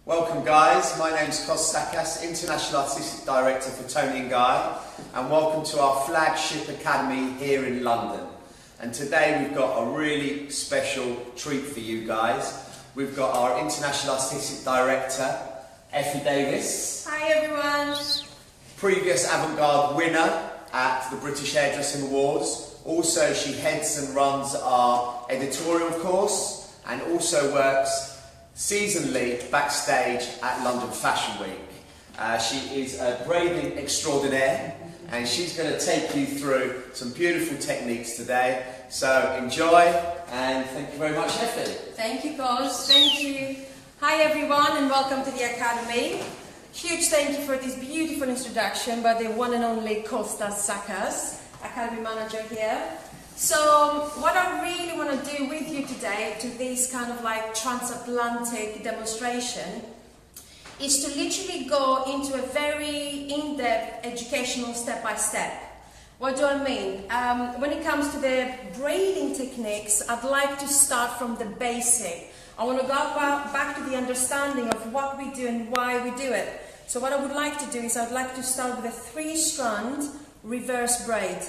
Welcome guys, my name's Kos Sakas, International Artistic Director for Tony & Guy, and welcome to our flagship academy here in London. And today we've got a really special treat for you guys. We've got our International Artistic Director, Effie Davis. Hi everyone. Previous avant-garde winner at the British Hairdressing Awards. Also she heads and runs our editorial course and also works seasonally backstage at London Fashion Week. She is a braiding extraordinaire and she's going to take you through some beautiful techniques today. So enjoy and thank you very much, Effie. Thank you, Kos. Thank you. Hi everyone and welcome to the Academy. Huge thank you for this beautiful introduction by the one and only Kostas Sakas, Academy Manager here. So what I really want to do with you today to this kind of like transatlantic demonstration is to literally go into a very in-depth educational step-by-step. What do I mean? When it comes to the braiding techniques, I'd like to start from the basic. I want to go back to the understanding of what we do and why we do it. So what I would like to do is I'd like to start with a 3-strand reverse braid.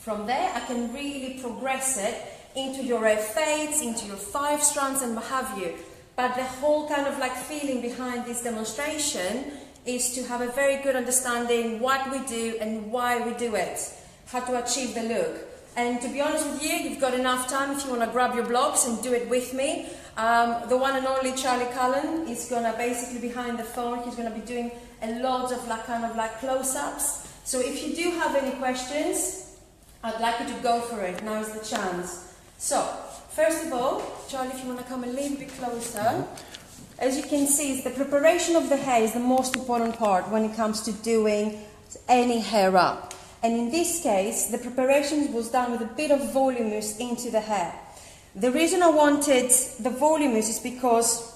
From there, I can really progress it into your fades, into your 5 strands and what have you. But the whole kind of like feeling behind this demonstration is to have a very good understanding what we do and why we do it, how to achieve the look. And to be honest with you, you've got enough time if you want to grab your blocks and do it with me. The one and only Charlie Cullen is going to basically behind the phone, he's going to be doing a lot of like kind of like close-ups. So if you do have any questions, I'd like you to go for it. Now is the chance. So, first of all, Charlie, if you want to come a little bit closer. As you can see, the preparation of the hair is the most important part when it comes to doing any hair up. And in this case, the preparation was done with a bit of voluminous into the hair. The reason I wanted the voluminous is because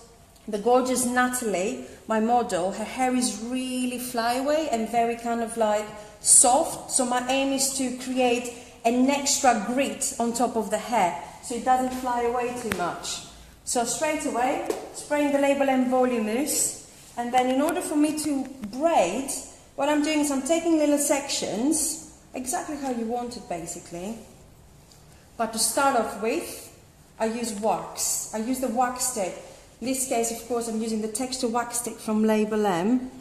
the gorgeous Natalie, my model, her hair is really flyaway and very kind of like soft, so my aim is to create an extra grit on top of the hair so it doesn't fly away too much. So straight away, spraying the label M voluminous, and then in order for me to braid, what I'm doing is I'm taking little sections, exactly how you want it basically, but to start off with, I use wax. I use the wax stick. In this case, of course, I'm using the texture wax stick from label M.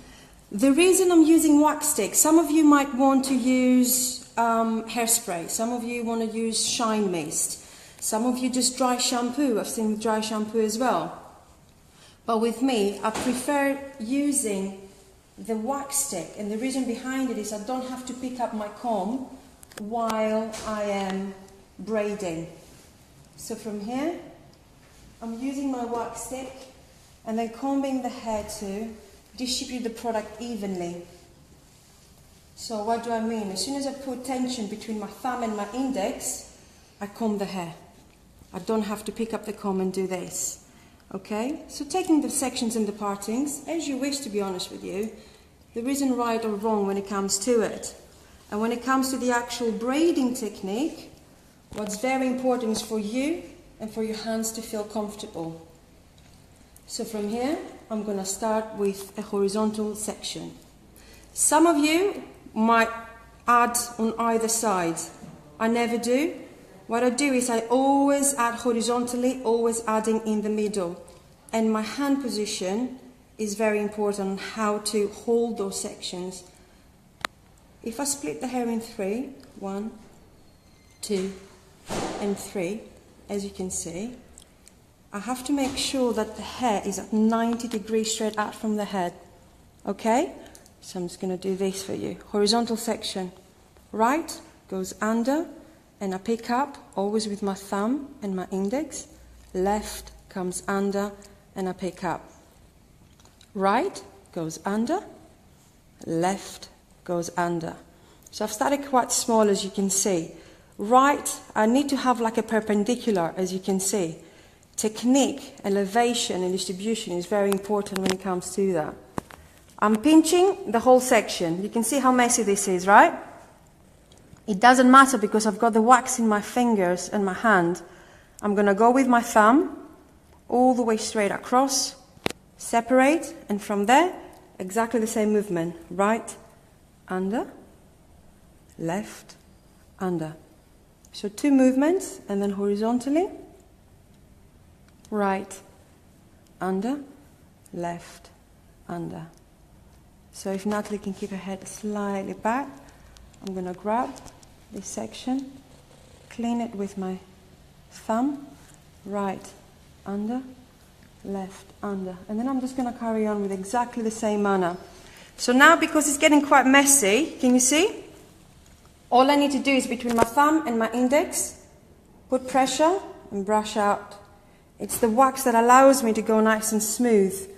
The reason I'm using wax stick, some of you might want to use hairspray, some of you want to use shine mist, some of you just dry shampoo. I've seen with dry shampoo as well. But with me, I prefer using the wax stick, and the reason behind it is I don't have to pick up my comb while I am braiding. So from here, I'm using my wax stick and then combing the hair to distribute the product evenly. So what do I mean? As soon as I put tension between my thumb and my index, I comb the hair. I don't have to pick up the comb and do this. Okay? So taking the sections and the partings, as you wish, to be honest with you, there isn't right or wrong when it comes to it. And when it comes to the actual braiding technique, what's very important is for you and for your hands to feel comfortable. So from here, I'm going to start with a horizontal section. Some of you might add on either side. I never do. What I do is I always add horizontally, always adding in the middle. And my hand position is very important on how to hold those sections. If I split the hair in 3, 1, 2, and 3, as you can see, I have to make sure that the hair is at 90 degrees straight out from the head. Okay? So I'm just going to do this for you. Horizontal section. Right goes under and I pick up, always with my thumb and my index. Left comes under and I pick up. Right goes under, left goes under. So I've started quite small, as you can see. Right, I need to have like a perpendicular, as you can see. Technique, elevation and distribution is very important when it comes to that. I'm pinching the whole section. You can see how messy this is, right? It doesn't matter because I've got the wax in my fingers and my hand. I'm going to go with my thumb all the way straight across separate, and from there, exactly the same movement. Right, under, left, under. So 2 movements, and then horizontally, right, under, left, under. So if Natalie can keep her head slightly back, I'm going to grab this section, clean it with my thumb, right, under, left, under. And then I'm just going to carry on with exactly the same manner. So now, because it's getting quite messy, can you see? All I need to do is between my thumb and my index, put pressure and brush out. It's the wax that allows me to go nice and smooth.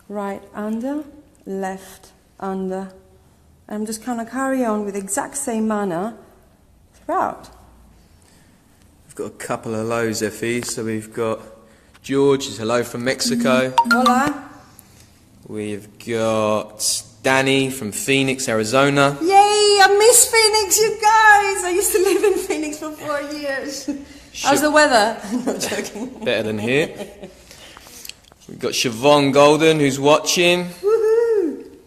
Right, under, left, under. I'm just kind of carry on with the exact same manner throughout. We've got a couple of hellos, Effie. So we've got George, is hello from Mexico. Hola. We've got Danny from Phoenix, Arizona. Yay, I miss Phoenix, you guys. I used to live in Phoenix for 4 years. How's the weather? No, joking. Better than here. We've got Siobhan Golden, who's watching. Woohoo!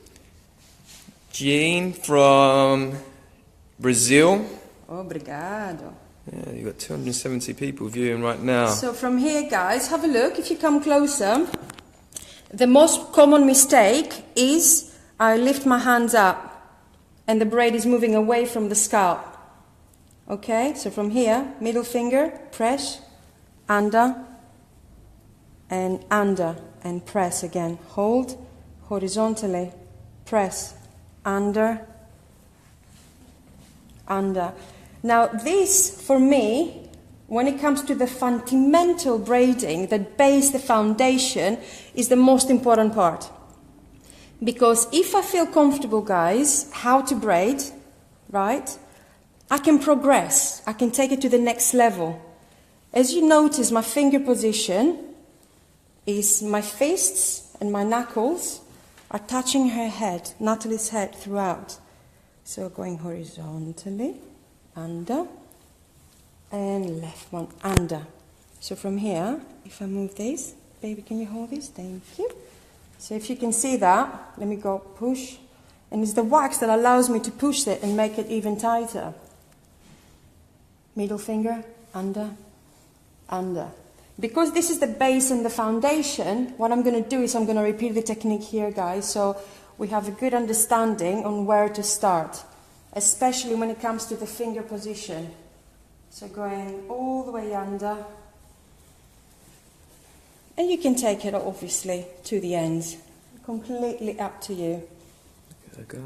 Jean from Brazil. Obrigado. Yeah, you've got 270 people viewing right now. So from here, guys, have a look. If you come closer, the most common mistake is I lift my hands up and the braid is moving away from the scalp. Okay, so from here, middle finger, press, under, and press again. Hold horizontally, press, under. Now this, for me, when it comes to the fundamental braiding, the base, the foundation, is the most important part. Because if I feel comfortable, guys, how to braid, right, I can progress. I can take it to the next level. As you notice, my finger position is my fists and my knuckles are touching her head, Natalie's head, throughout. So going horizontally, under, and left one, under. So from here, if I move this, baby, can you hold this? Thank you. So if you can see that, let me go push. And it's the wax that allows me to push it and make it even tighter. Middle finger, under. Because this is the base and the foundation, what I'm going to do is I'm going to repeat the technique here, guys, so we have a good understanding on where to start, especially when it comes to the finger position. So going all the way under, and you can take it obviously to the ends, completely up to you. Look at her go.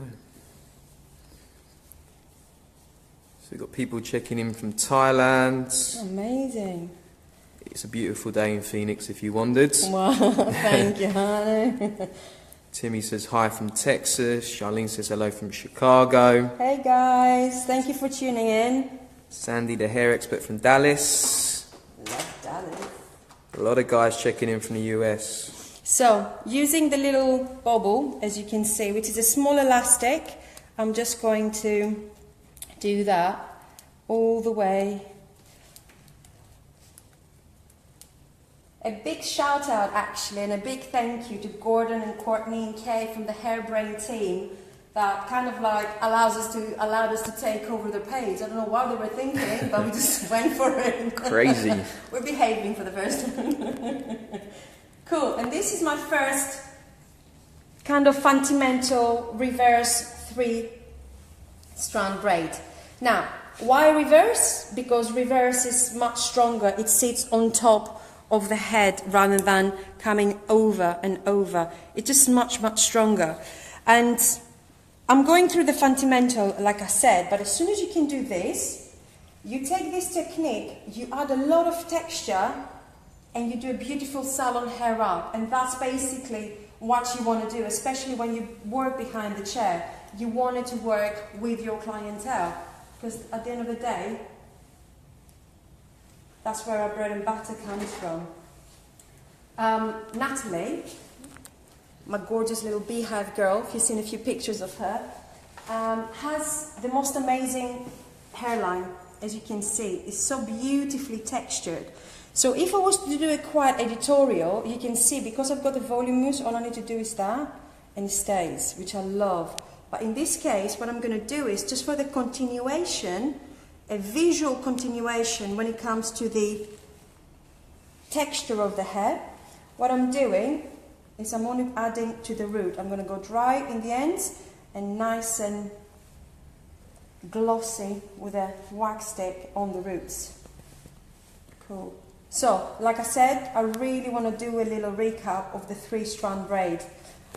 So we've got people checking in from Thailand. Amazing. It's a beautiful day in Phoenix, if you wondered. Wow, thank you, honey. Timmy says hi from Texas. Charlene says hello from Chicago. Hey guys, thank you for tuning in. Sandy, the hair expert from Dallas. Love Dallas. A lot of guys checking in from the US. So, using the little bobble, as you can see, which is a small elastic, I'm just going to do that all the way. A big shout out actually, and a big thank you to Gordon and Courtney and Kay from the Hairbrained team that kind of like allowed us to take over the page. I don't know what they were thinking, but we just went for it. Crazy. We're behaving for the first time. Cool, and this is my first kind of fundamental reverse 3-strand braid. Now, why reverse? Because reverse is much stronger. It sits on top of the head rather than coming over and over. It's just much, much stronger. And I'm going through the fundamental, like I said, but as soon as you can do this, you take this technique, you add a lot of texture, and you do a beautiful salon hair up. And that's basically what you want to do, especially when you work behind the chair. You want it to work with your clientele, because at the end of the day, that's where our bread and butter comes from. Natalie, my gorgeous little beehive girl, if you've seen a few pictures of her, has the most amazing hairline, as you can see. It's so beautifully textured. So if I was to do a quiet editorial, you can see because I've got the volume moves, all I need to do is that, and it stays, which I love. But in this case, what I'm going to do is just for the continuation, a visual continuation when it comes to the texture of the hair, what I'm doing is I'm only adding to the root. I'm going to go dry in the ends and nice and glossy with a wax stick on the roots. Cool. So, like I said, I really want to do a little recap of the 3-strand braid.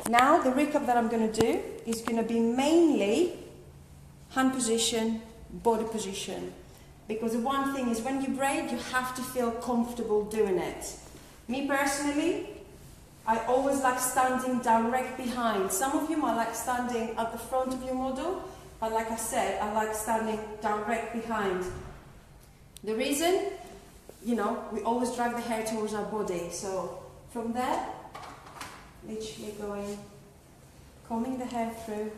Now, the recap that I'm going to do is going to be mainly hand position, body position. Because the one thing is when you braid, you have to feel comfortable doing it. Me personally, I always like standing direct behind. Some of you might like standing at the front of your model, but like I said, I like standing direct behind. The reason, you know, we always drag the hair towards our body. So from there, literally going, combing the hair through.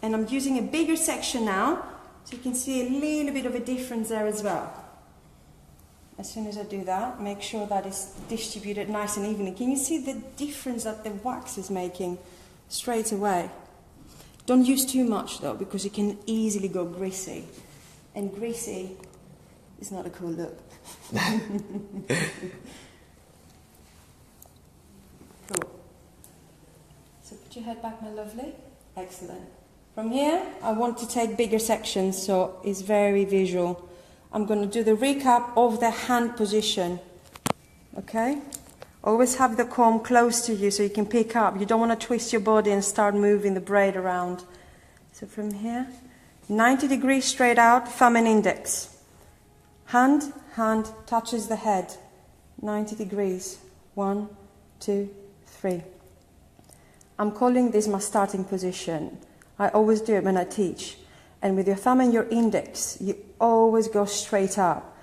And I'm using a bigger section now, so you can see a little bit of a difference there as well. As soon as I do that, make sure that it's distributed nice and evenly. Can you see the difference that the wax is making straight away? Don't use too much though, because it can easily go greasy. And greasy is not a cool look. Cool. So put your head back, my lovely. Excellent. From here, I want to take bigger sections, so it's very visual. I'm going to do the recap of the hand position. Okay? Always have the comb close to you so you can pick up. You don't want to twist your body and start moving the braid around. So from here, 90 degrees straight out, thumb and index. Hand touches the head. 90 degrees. 1, 2, 3. I'm calling this my starting position. I always do it when I teach. And with your thumb and your index, you always go straight up.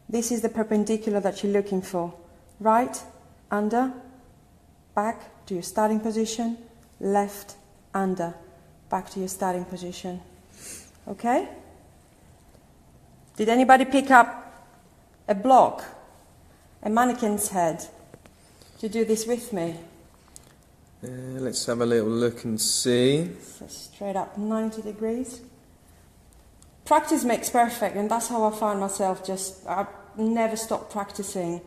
This is the perpendicular that you're looking for. Right, under, back to your starting position, left, under, back to your starting position. Okay? Did anybody pick up a block, a mannequin's head, to do this with me? Let's have a little look and see. So straight up 90 degrees. Practice makes perfect, and that's how I find myself I never stop practicing.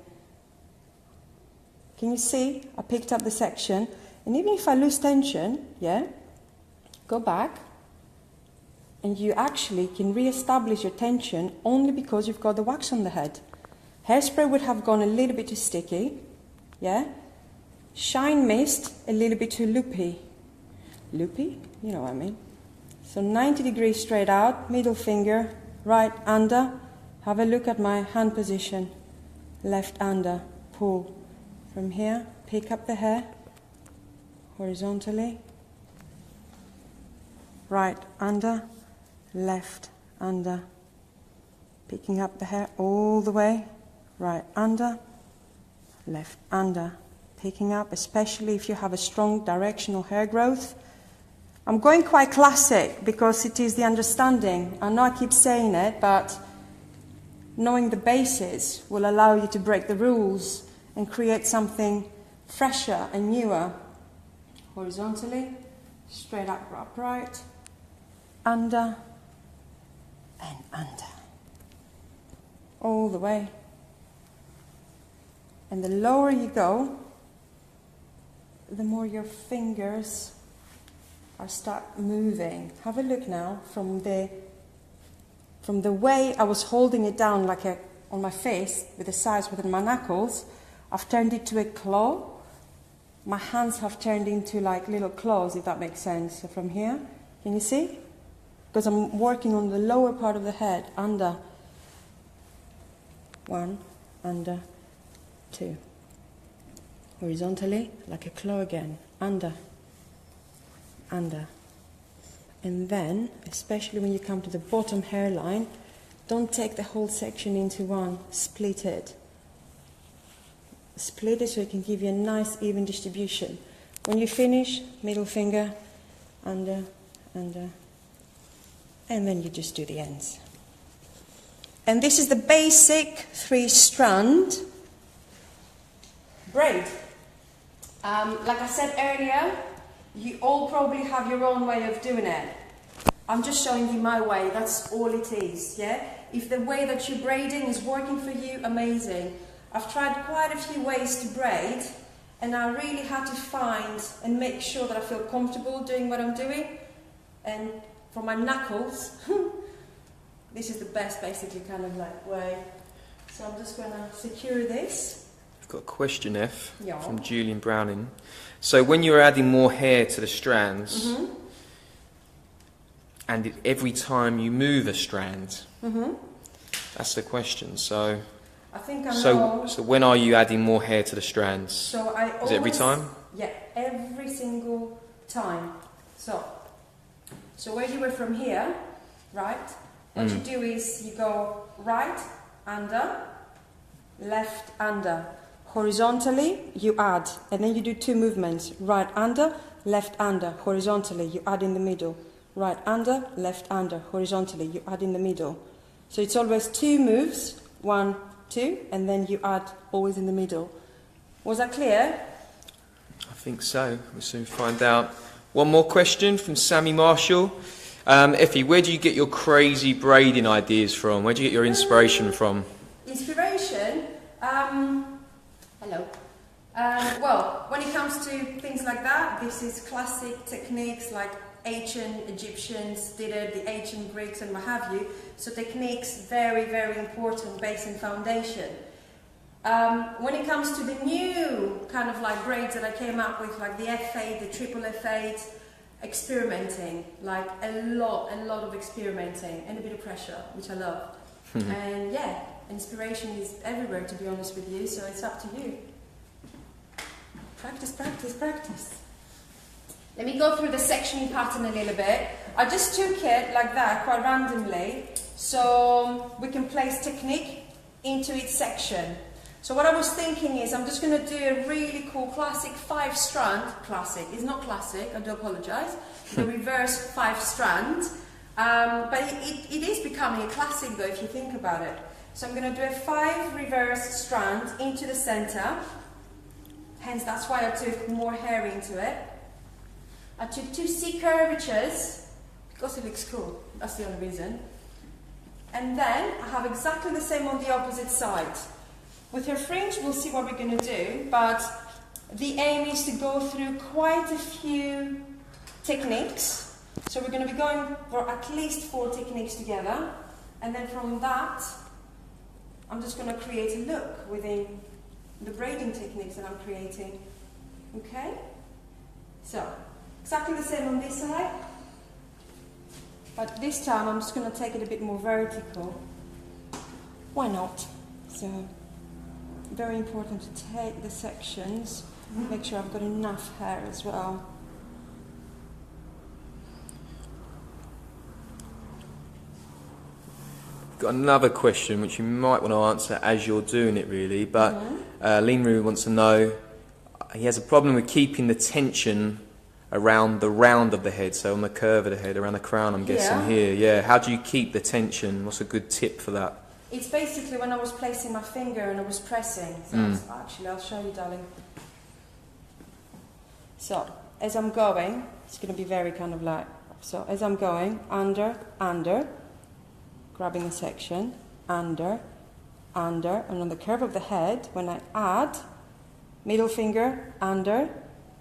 Can you see? I picked up the section, and even if I lose tension, yeah, go back, and you actually can re-establish your tension only because you've got the wax on the head. Hairspray would have gone a little bit too sticky, yeah? Shine mist, a little bit too loopy. Loopy? You know what I mean. So 90 degrees straight out, middle finger, right under. Have a look at my hand position. Left under, pull. From here, pick up the hair, horizontally. Right under, left under. Picking up the hair all the way. Right under, left under. Picking up, especially if you have a strong directional hair growth. I'm going quite classic because it is the understanding. I know I keep saying it, but knowing the basis will allow you to break the rules and create something fresher and newer. Horizontally, straight up, upright, under, and under. All the way. And the lower you go, the more your fingers start moving. Have a look now from the way I was holding it down like on my face with the sides within my knuckles. I've turned it to a claw. My hands have turned into like little claws, if that makes sense. So from here, can you see? Because I'm working on the lower part of the head, under. 1, under, 2. Horizontally, like a claw again, under. Under. And then, especially when you come to the bottom hairline, don't take the whole section into one, split it. Split it so it can give you a nice even distribution. When you finish, middle finger, under, and then you just do the ends. And this is the basic 3-strand braid. Like I said earlier, you all probably have your own way of doing it. I'm just showing you my way, that's all it is, yeah? If the way that you're braiding is working for you, amazing. I've tried quite a few ways to braid, and I really had to find and make sure that I feel comfortable doing what I'm doing. And for my knuckles, this is the best basically kind of like way. So I'm just going to secure this. I've got a question, F, Yeah. from Julian Browning. So when you're adding more hair to the strands, and every time you move a strand, that's the question. So, I think I know. so when are you adding more hair to the strands? So I always, is it every time? Yeah, every single time. So where you were from here, right? What you do is you go right, under, left, under. Horizontally, you add, and then you do 2 movements. Right, under, left, under. Horizontally, you add in the middle. Right, under, left, under. Horizontally, you add in the middle. So it's always 2 moves, 1, 2, and then you add always in the middle. Was that clear? I think so. We'll soon find out. One more question from Sammy Marshall. Effie, where do you get your crazy braiding ideas from? Where do you get your inspiration from? Inspiration? Hello. Well, when it comes to things like that, this is classic techniques like ancient Egyptians did it, the ancient Greeks and what have you. So techniques, very, very important base and foundation. When it comes to the new kind of like braids that I came up with, like the F8, the triple F8, experimenting, like a lot of experimenting and a bit of pressure, which I love. And yeah, inspiration is everywhere, to be honest with you, so it's up to you. Practice, practice, practice. Let me go through the sectioning pattern a little bit. I just took it like that, quite randomly, so we can place technique into each section. So what I was thinking is I'm just going to do a really cool classic 5-strand, classic, it's not classic, I do apologise, the reverse 5-strand, but it is becoming a classic though if you think about it. So I'm going to do a 5 reverse strands into the centre, hence that's why I took more hair into it. I took 2 C curvatures, because it looks cool, that's the only reason. And then I have exactly the same on the opposite side. With her fringe, we'll see what we're going to do, but the aim is to go through quite a few techniques. So we're going to be going for at least 4 techniques together, and then from that, I'm just going to create a look within the braiding techniques that I'm creating. Okay? So, exactly the same on this side, but this time I'm just going to take it a bit more vertical. Why not? So, very important to take the sections, make sure I've got enough hair as well. Got another question which you might want to answer as you're doing it really, but Linru wants to know, he has a problem with keeping the tension around the round of the head, so on the curve of the head, around the crown I'm guessing here. Yeah, how do you keep the tension? What's a good tip for that? It's basically when I was placing my finger and I was pressing. So actually, I'll show you, darling. So, as I'm going, it's going to be very kind of like, so as I'm going, under, grabbing a section, under, and on the curve of the head, when I add, middle finger, under,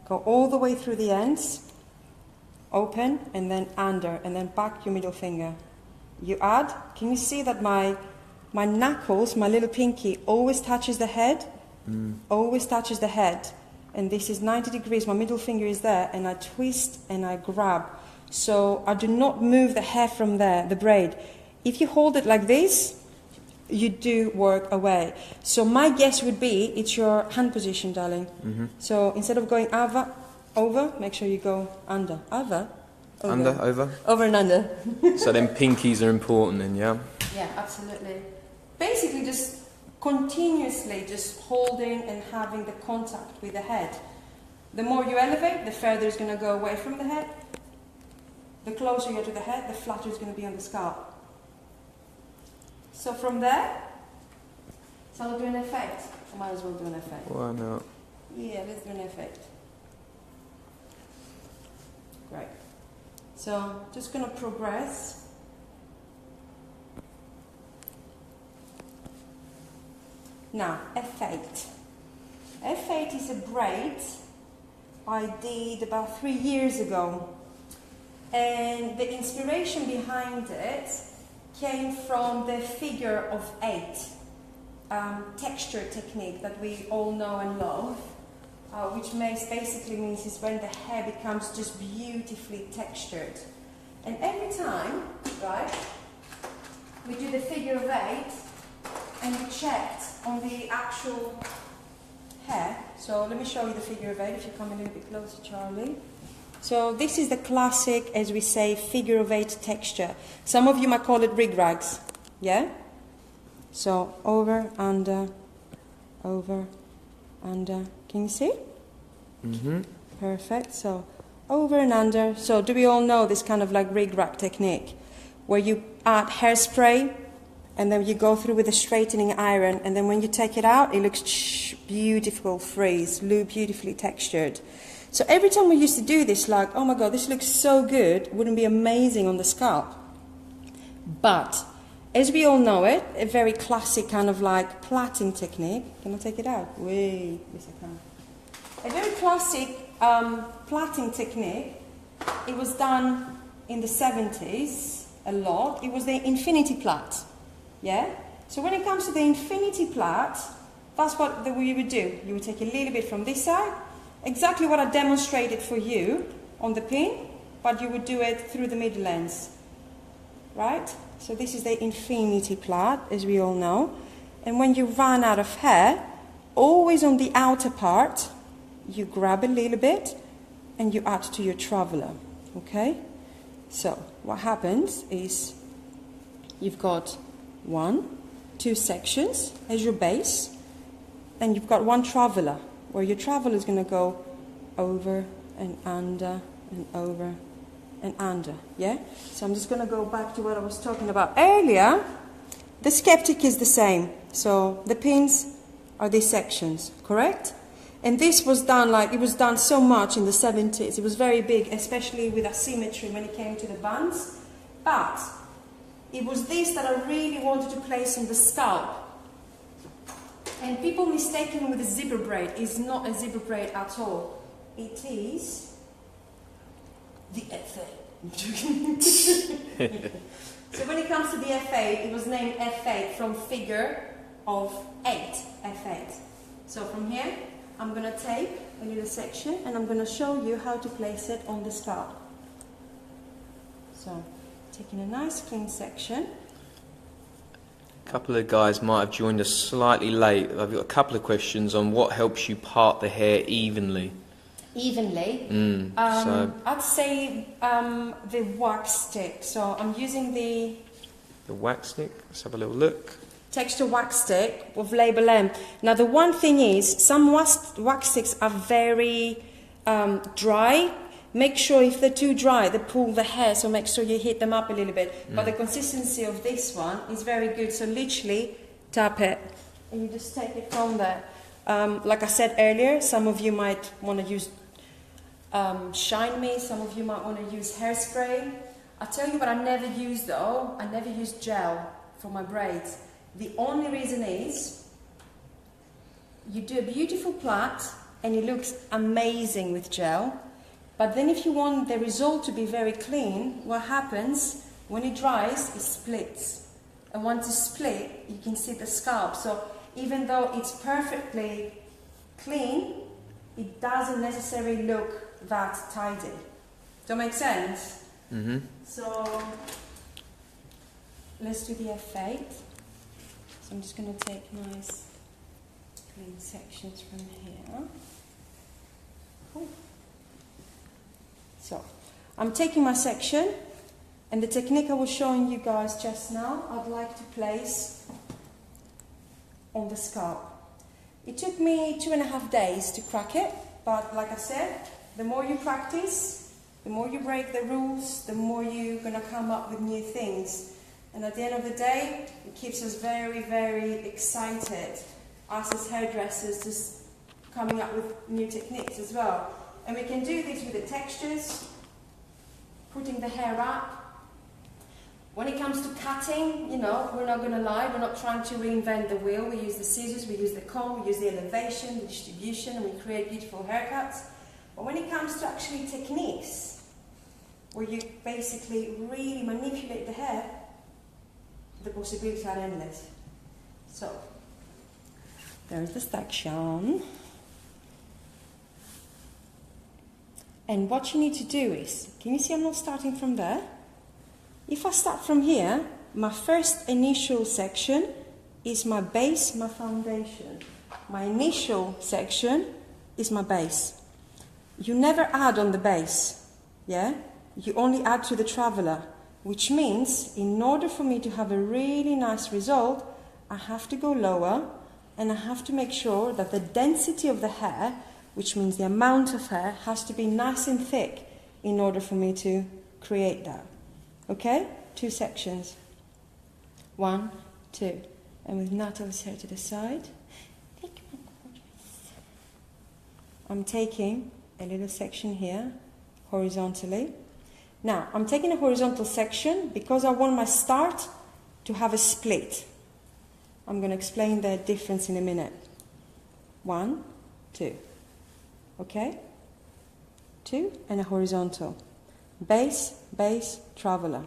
go all the way through the ends, open, and then back your middle finger. You add, can you see that my knuckles, my little pinky, always touches the head? Always touches the head. And this is 90 degrees, my middle finger is there, and I twist and I grab. So I do not move the hair from there, the braid. If you hold it like this, you do work away. So my guess would be, it's your hand position, darling. So instead of going over, make sure you go under. Over. Over and under. So then pinkies are important then, yeah? Yeah, absolutely. Basically just continuously just holding and having the contact with the head. The more you elevate, the further it's going to go away from the head. The closer you are to the head, the flatter it's going to be on the scalp. So from there, so I'll do an effect. I might as well do an effect. Why not? Yeah, let's do an effect. Great. So just going to progress. Now, F8. F8 is a braid I did about 3 years ago. And the inspiration behind it came from the figure of 8 texture technique that we all know and love, which basically means is when the hair becomes just beautifully textured. And every time, right, we do the figure of 8 and we checked on the actual hair. So let me show you the figure of 8 if you come a little bit closer, Charlie. So this is the classic, as we say, figure of 8 texture. Some of you might call it rig-rags, yeah? So over, under, can you see? Mm-hmm. Perfect. So over and under. So do we all know this kind of like rig-rag technique, where you add hairspray and then you go through with a straightening iron, and then when you take it out, it looks beautiful frizz, beautifully textured. So every time we used to do this, like, oh my God, this looks so good, wouldn't it be amazing on the scalp? But as we all know it, a very classic kind of like plaiting technique. Can I take it out? Wait, yes I can. A very classic plaiting technique. It was done in the 70s a lot. It was the infinity plait. Yeah? So when it comes to the infinity plait, that's what we would do. You would take a little bit from this side, exactly what I demonstrated for you on the pin, but you would do it through the middle lens. Right? So this is the infinity plait, as we all know. And when you run out of hair, always on the outer part, you grab a little bit and you add to your traveler. Okay? So what happens is you've got 1, 2 sections as your base, and you've got 1 traveler, where your traveler is going to go over and under and over and under, yeah? So I'm just going to go back to what I was talking about earlier. The skeptic is the same. So the pins are these sections, correct? And this was done like, it was done so much in the 70s. It was very big, especially with asymmetry when it came to the buns. But it was this that I really wanted to place on the scalp. And people mistaken with a zebra braid. It's not a zebra braid at all. It is the F8. So when it comes to the F8, it was named F8 from figure of 8, F8. So from here, I'm going to take a little section and I'm going to show you how to place it on the scalp. So, taking a nice clean section. A couple of guys might have joined us slightly late. I've got a couple of questions on what helps you part the hair evenly. Evenly? I'd say the wax stick. So I'm using the wax stick. Let's have a little look. Texture wax stick with label M. Now the one thing is, some wax sticks are very dry. Make sure if they're too dry, they pull the hair, so make sure you heat them up a little bit. But the consistency of this one is very good, so literally tap it and you just take it from there. Like I said earlier, some of you might want to use Shine Me, some of you might want to use hairspray. I'll tell you what I never use though, I never use gel for my braids. The only reason is, you do a beautiful plait and it looks amazing with gel. But then if you want the result to be very clean, what happens, when it dries, it splits. And once it split, you can see the scalp. So even though it's perfectly clean, it doesn't necessarily look that tidy. Does that make sense? Mm-hmm. So let's do the F8. So I'm just going to take nice clean sections from here. Cool. So, I'm taking my section, and the technique I was showing you guys just now, I'd like to place on the scalp. It took me 2.5 days to crack it, but like I said, the more you practice, the more you break the rules, the more you're going to come up with new things. And at the end of the day, it keeps us very, very excited, us as hairdressers, just coming up with new techniques as well. And we can do this with the textures, putting the hair up. When it comes to cutting, you know, we're not going to lie, we're not trying to reinvent the wheel. We use the scissors, we use the comb, we use the elevation, the distribution, and we create beautiful haircuts. But when it comes to actually techniques, where you basically really manipulate the hair, the possibilities are endless. So, there's the section. And what you need to do is, can you see I'm not starting from there? If I start from here, my first initial section is my base, my foundation. My initial section is my base. You never add on the base, yeah? You only add to the traveller, which means in order for me to have a really nice result, I have to go lower and I have to make sure that the density of the hair, which means the amount of hair, has to be nice and thick in order for me to create that. Okay? 2 sections. 1, 2. And with Natalie's hair to the side, I'm taking a little section here, horizontally. Now, I'm taking a horizontal section because I want my start to have a split. I'm going to explain the difference in a minute. 1, 2. Okay? 2 and a horizontal. Base, base, traveller.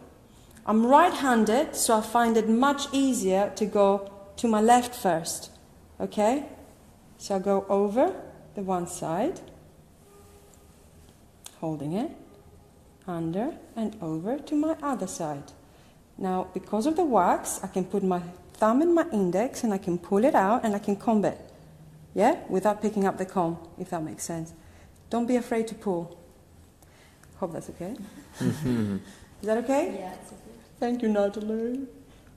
I'm right-handed, so I find it much easier to go to my left first. Okay? So I go over the one side, holding it, under and over to my other side. Now, because of the wax, I can put my thumb and my index and I can pull it out and I can comb it. Yeah? Without picking up the comb, if that makes sense. Don't be afraid to pull. Hope that's okay. Is that okay? Yeah, it's okay. Thank you, Natalie.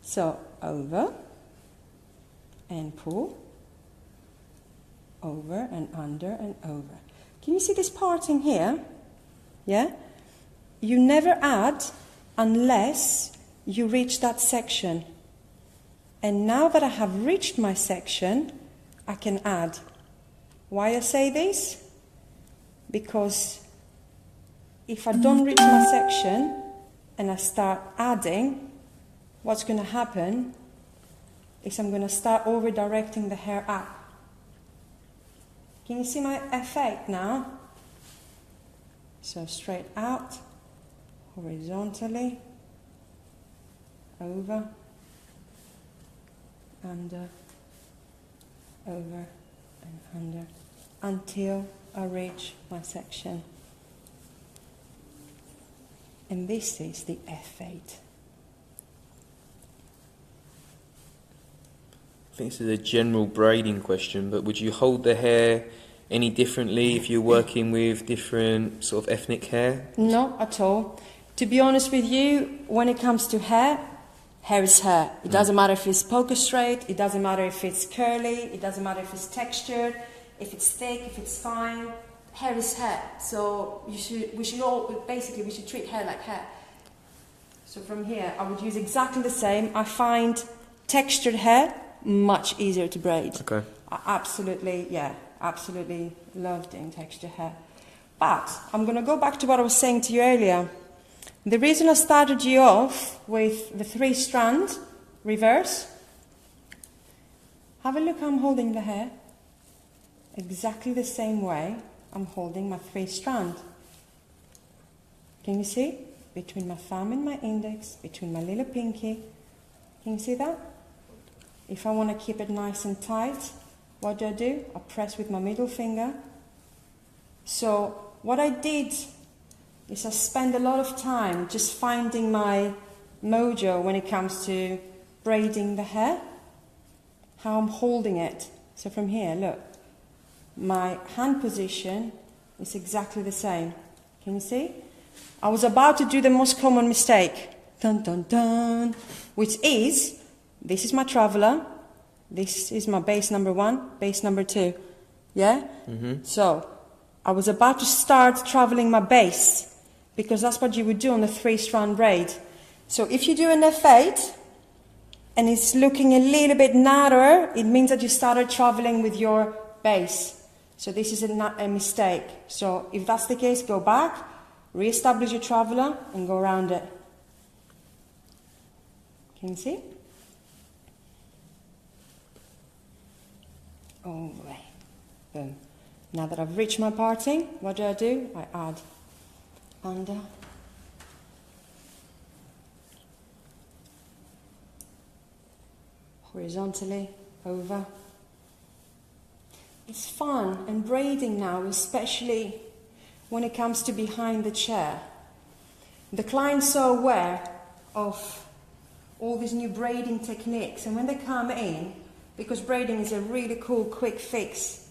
So, over and pull, over and under and over. Can you see this parting here? Yeah? You never add unless you reach that section. And now that I have reached my section, I can add. Why I say this? Because if I don't reach my section and I start adding, what's going to happen is I'm going to start over-directing the hair up. Can you see my effect now? So straight out, horizontally, over, under, over and under, until I reach my section. And this is the F8. I think this is a general braiding question, but would you hold the hair any differently if you're working with different sort of ethnic hair? Not at all. To be honest with you, when it comes to hair, hair is hair. It doesn't matter if it's poker straight, it doesn't matter if it's curly, it doesn't matter if it's textured, if it's thick, if it's fine. Hair is hair. So we should treat hair like hair. So from here, I would use exactly the same. I find textured hair much easier to braid. Okay. I absolutely love doing textured hair. But I'm going to go back to what I was saying to you earlier. The reason I started you off with the 3-strand reverse, have a look how I'm holding the hair. Exactly the same way I'm holding my 3-strand. Can you see? Between my thumb and my index, between my little pinky. Can you see that? If I want to keep it nice and tight, what do? I press with my middle finger. So what I did is I spend a lot of time just finding my mojo when it comes to braiding the hair, how I'm holding it. So from here, look, my hand position is exactly the same. Can you see? I was about to do the most common mistake, dun dun dun, which is, this is my traveller, this is my base number 1, base number 2, yeah? Mm-hmm. So, I was about to start travelling my base, because that's what you would do on the 3-strand braid. So if you do an F8 and it's looking a little bit narrower, it means that you started traveling with your base. So this is a mistake. So if that's the case, go back, re-establish your traveler and go around it. Can you see? All the way. Boom. Now that I've reached my parting, what do? I add under. Horizontally, over. It's fun and braiding now, especially when it comes to behind the chair. The client's so aware of all these new braiding techniques, and when they come in, because braiding is a really cool quick fix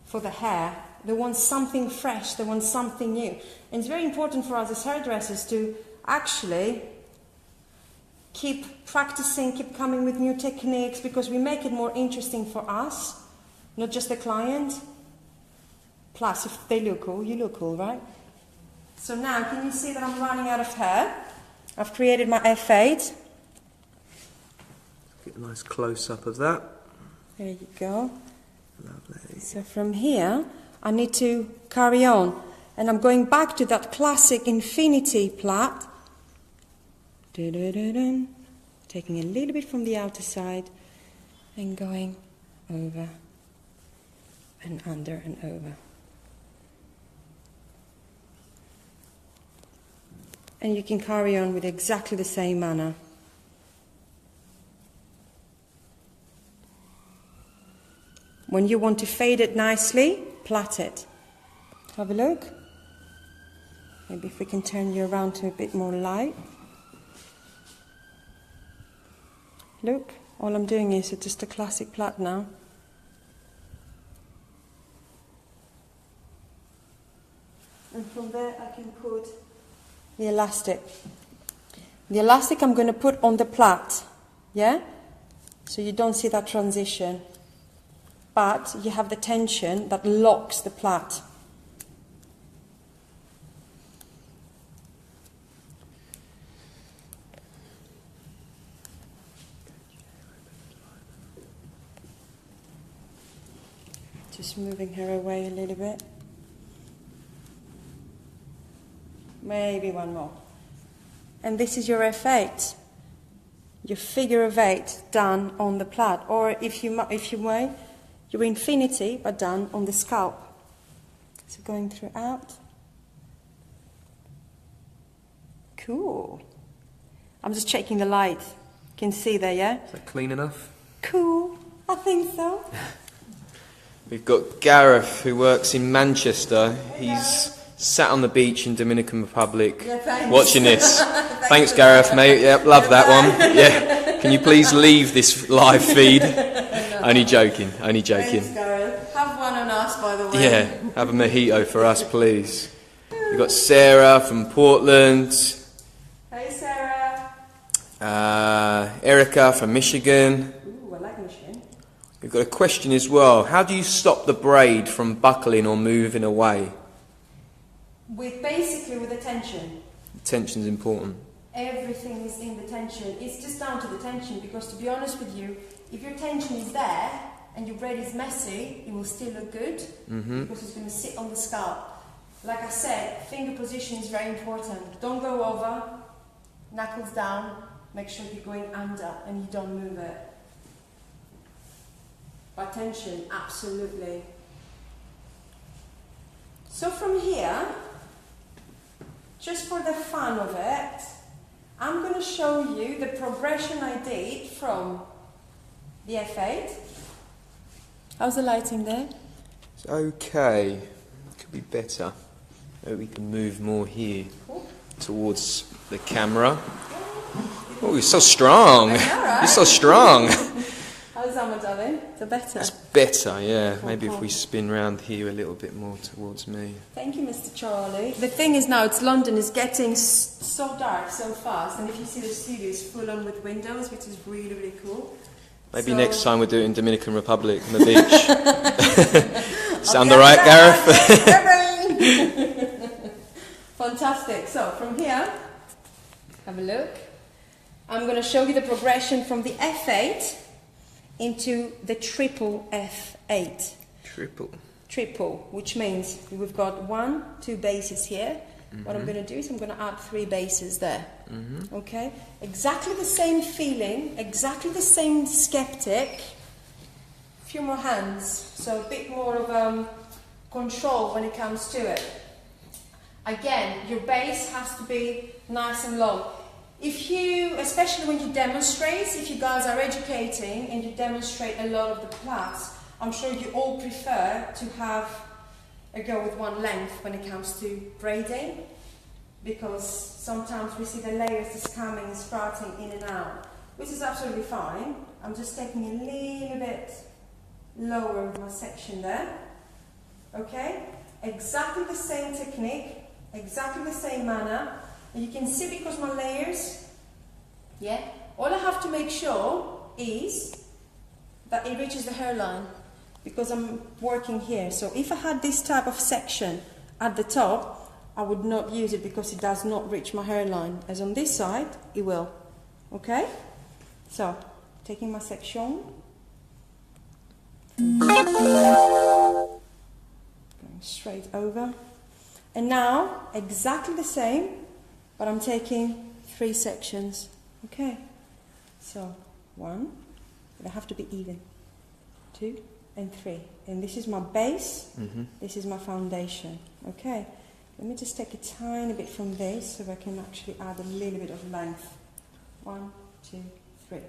for the hair, they want something fresh, they want something new. And it's very important for us as hairdressers to actually keep practicing, keep coming with new techniques, because we make it more interesting for us, not just the client. Plus, if they look cool, you look cool, right? So now, can you see that I'm running out of hair? I've created my F8. Get a nice close-up of that. There you go. Lovely. So from here, I need to carry on. And I'm going back to that classic infinity plait. Taking a little bit from the outer side and going over and under and over. And you can carry on with exactly the same manner. When you want to fade it nicely, plait it. Have a look. Maybe if we can turn you around to a bit more light. Look, all I'm doing is just a classic plait now. And from there I can put the elastic. The elastic I'm going to put on the plait, yeah? So you don't see that transition. But you have the tension that locks the plait. Just moving her away a little bit. Maybe one more. And this is your F8. Your figure of 8 done on the plait. Or if you may, your infinity, but done on the scalp. So going throughout. Cool. I'm just checking the light. You can see there, yeah? Is that clean enough? Cool. I think so. We've got Gareth, who works in Manchester. He's sat on the beach in Dominican Republic watching this. Thanks, Gareth, mate. Yep, love that one. Yeah. Can you please leave this live feed? Only joking, only joking. Thanks, Gareth. Have one on us, by the way. Yeah, have a mojito for us, please. We've got Sarah from Portland. Hey, Sarah. Erica from Michigan. Ooh, I like Michigan. We've got a question as well. How do you stop the braid from buckling or moving away? Basically with the tension. Tension's important. Everything is in the tension. It's just down to the tension, because to be honest with you, if your tension is there and your braid is messy, it will still look good, because it's going to sit on the scalp. Like I said, finger position is very important. Don't go over, knuckles down, make sure you're going under and you don't move it. But tension, absolutely. So from here, just for the fun of it, I'm going to show you the progression I did from the F8. How's the lighting there? It's okay. Could be better. Maybe we can move more here towards the camera. Oh, you're so strong. I know, right? You're so strong. How's that, my darling? Is it better? It's better, yeah. Maybe if we spin round here a little bit more towards me. Thank you, Mr. Charlie. The thing is now, London is getting so dark so fast, and if you see the studio is full on with windows, which is really, really cool. Maybe next time we'll do it in Dominican Republic on the beach. Sound alright, Gareth? Fantastic. So from here, have a look. I'm going to show you the progression from the F8 into the triple F8. Triple, which means we've got 1, 2 bases here. What I'm going to do is I'm going to add 3 bases there. Okay? Exactly the same feeling, exactly the same skeptic. A few more hands, so a bit more of control when it comes to it. Again, your base has to be nice and long. If you, especially when you demonstrate, if you guys are educating and you demonstrate a lot of the plaits, I'm sure you all prefer to have a go with one length when it comes to braiding, because sometimes we see the layers just coming and sprouting in and out, which is absolutely fine. I'm just taking a little bit lower with my section there. Okay? Exactly the same technique, exactly the same manner. And you can see because my layers, yeah, all I have to make sure is that it reaches the hairline, because I'm working here. So if I had this type of section at the top, I would not use it because it does not reach my hairline. As on this side, it will. Okay? So, taking my section, going straight over. And now, exactly the same, but I'm taking 3 sections. Okay? So, 1, they have to be even. 2, and 3. And this is my base, this is my foundation. Okay, let me just take a tiny bit from this so I can actually add a little bit of length. 1, 2, 3.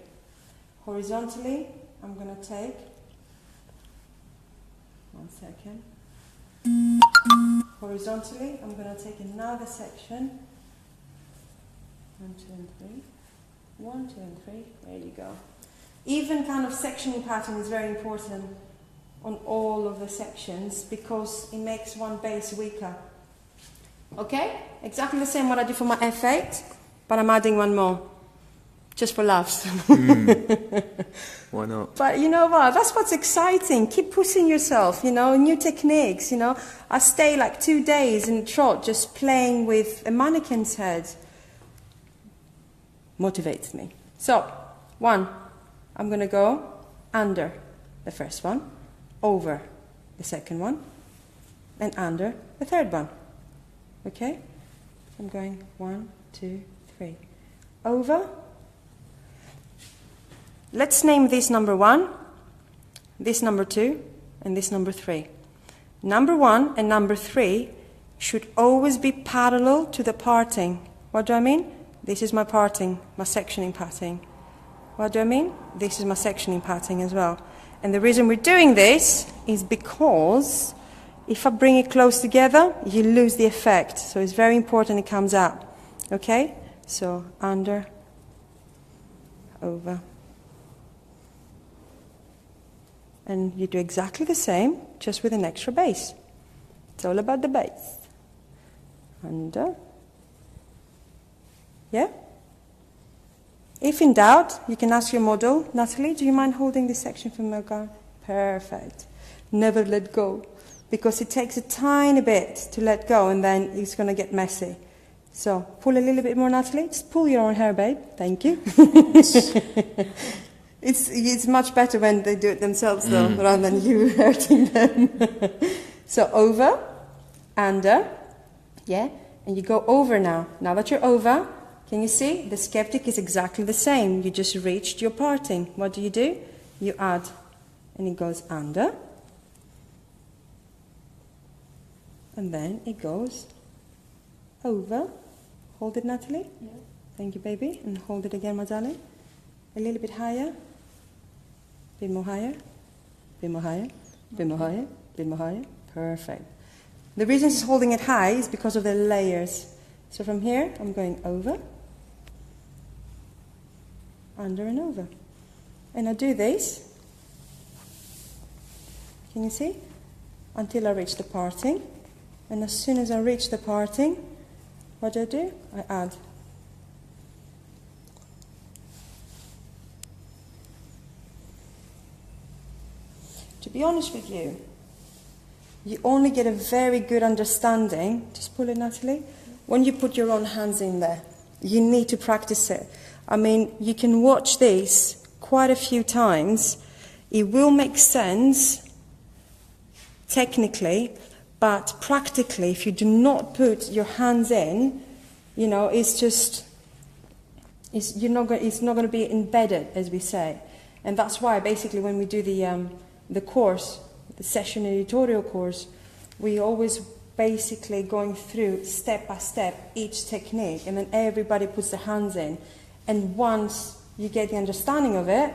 Horizontally, I'm going to take, 1 second. Horizontally, I'm going to take another section. 1, 2, and 3. 1, 2, and 3. There you go. Even kind of sectioning pattern is very important on all of the sections because it makes one base weaker. Okay? Exactly the same what I do for my F8, but I'm adding one more. Just for laughs. Why not? But you know what? That's what's exciting. Keep pushing yourself, you know, new techniques, you know. I stay like 2 days in trot just playing with a mannequin's head. Motivates me. So, 1. I'm going to go under the first one, over the second one, and under the third one. Okay? I'm going 1, 2, 3. Over. Let's name this number 1, this number 2, and this number 3. Number 1 and number 3 should always be parallel to the parting. What do I mean? This is my parting, my sectioning parting. What do I mean? This is my sectioning parting as well. And the reason we're doing this is because if I bring it close together, you lose the effect. So it's very important it comes out. Okay? So under, over. And you do exactly the same, just with an extra base. It's all about the base. Under. Yeah? If in doubt, you can ask your model, Natalie, do you mind holding this section for me? Perfect. Never let go. Because it takes a tiny bit to let go and then it's going to get messy. So, pull a little bit more, Natalie. Just pull your own hair, babe. Thank you. It's much better when they do it themselves, though, rather than you hurting them. So, over, under, yeah? And you go over now. Now that you're over, can you see? The skeptic is exactly the same. You just reached your parting. What do? You add, and it goes under. And then it goes over. Hold it, Natalie. Yeah. Thank you, baby. And hold it again, my darling. A little bit higher. Bit more higher. Bit more higher. Bit more higher. Bit more higher. Perfect. The reason it's holding it high is because of the layers. So from here, I'm going over, under and over. And I do this, can you see? Until I reach the parting. And as soon as I reach the parting, what do? I add. To be honest with you, you only get a very good understanding, just pull it, Natalie, when you put your own hands in there. You need to practice it. I mean, you can watch this quite a few times. It will make sense technically, but practically, if you do not put your hands in, you know, it's not going to be embedded, as we say. And that's why, basically, when we do the course, the session editorial course, we always basically going through step by step each technique, and then everybody puts their hands in. And once you get the understanding of it,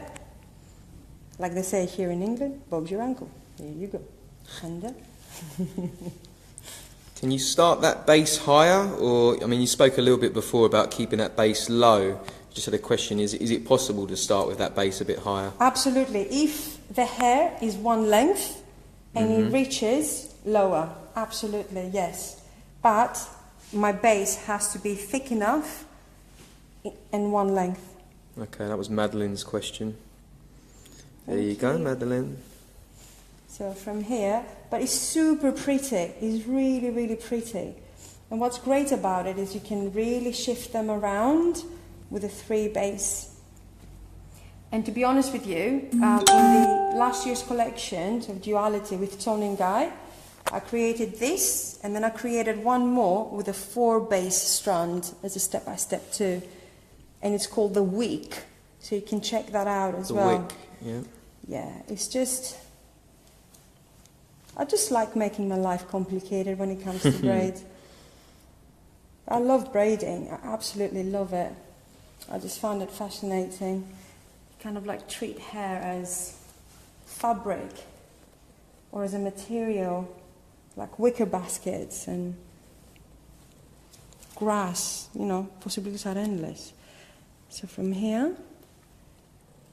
like they say here in England, Bob's your uncle. Here you go. Hand up. Can you start that base higher? Or, I mean, you spoke a little bit before about keeping that base low. Just had a question, is it possible to start with that base a bit higher? Absolutely. If the hair is one length and it reaches lower, absolutely, yes. But my base has to be thick enough in one length. Okay, that was Madeline's question. There you go, Madeline. So from here, but it's super pretty. It's really, really pretty. And what's great about it is you can really shift them around with a 3 base. And to be honest with you, in the last year's collection of Duality with Tony and Guy, I created this, and then I created one more with a 4 base strand as a step-by-step too. And it's called the Week, so you can check that out as well. The Wick, yeah. Yeah, it's just... I just like making my life complicated when it comes to braid. I love braiding. I absolutely love it. I just find it fascinating. Kind of like treat hair as fabric or as a material, like wicker baskets and grass. You know, possibilities are endless. So from here,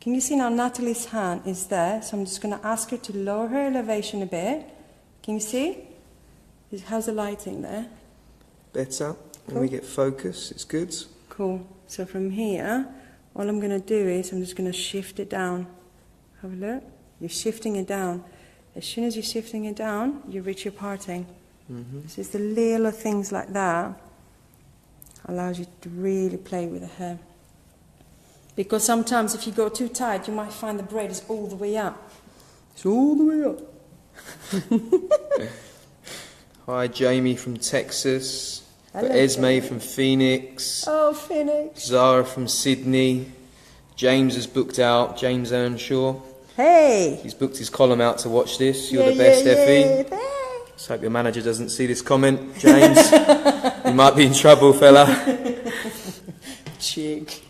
can you see now Natalie's hand is there? So I'm just going to ask her to lower her elevation a bit. Can you see? How's the lighting there? Better. When we get focus, it's good. Cool. So from here, all I'm going to do is I'm just going to shift it down. Have a look. You're shifting it down. As soon as you're shifting it down, you reach your parting. So it's the little things like that allows you to really play with the hair. Because sometimes if you go too tight, you might find the braid is all the way up. It's all the way up. Hi, Jamie from Texas. Hello, Esme Jamie. from Phoenix. Oh, Phoenix. Zara from Sydney. James has booked out. James Earnshaw. Hey. He's booked his column out to watch this. You're the best, Effie. Let's hope your manager doesn't see this comment. James, you might be in trouble, fella. Cheek.